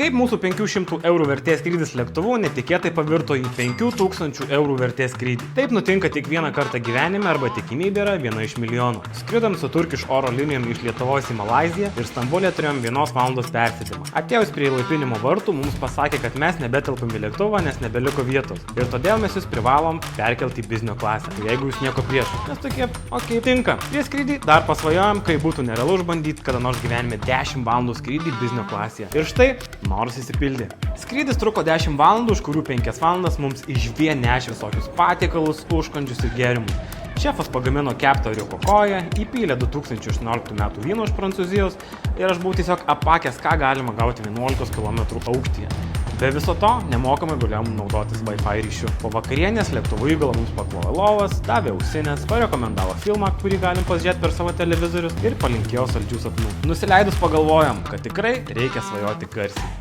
Kaip mūsų 500 eurų vertės skrydis lėktuvu netikėtai pavirto į 5000 eurų vertės skrydį. Taip nutinka tik vieną kartą gyvenime arba tikimybė yra viena iš milijonų. Skridom su Turkish oro linijom iš Lietuvos į Malaiziją ir Stambulė turėjom 1 valandos persėdimą. Atėjus prie įlaipinimo vartų mums pasakė, kad mes nebetelpam į lėktuvą, nes nebeliko vietos. Ir todėl mes jūs privalom perkelti į biznio klasę, jeigu jūs nieko prieš. Mes tokie, okei, tinka. Prieš skrydį dar pasvajojom, kai būtų nerealu išbandyti kada nors gyvenime 10 valandų skrydį biznio klasėje. Ir štai noras įsipildė. Skrydis truko 10 valandų, už kurių 5 valandas mums išvien nešė visokius patiekalus, užkandžius ir gėrimus. Šefas pagamino keptą ėriuko koją, įpylė 2018 metų vyno iš Prancūzijos ir aš buvau tiesiog apakęs, ką galima gauti 11 km aukštyje. Be viso to nemokamai galėjom naudotis Wi-Fi ryšiu. Po vakarienės lėktuvo įgula mums paklojo lovas, davė ausinės, parekomendavo filmą, kurį galim pasižiūrėti per savo televizorius ir palinkėjo saldžių sapnų. Nusileidus pagalvojom, kad tikrai reikia svajoti garsiai.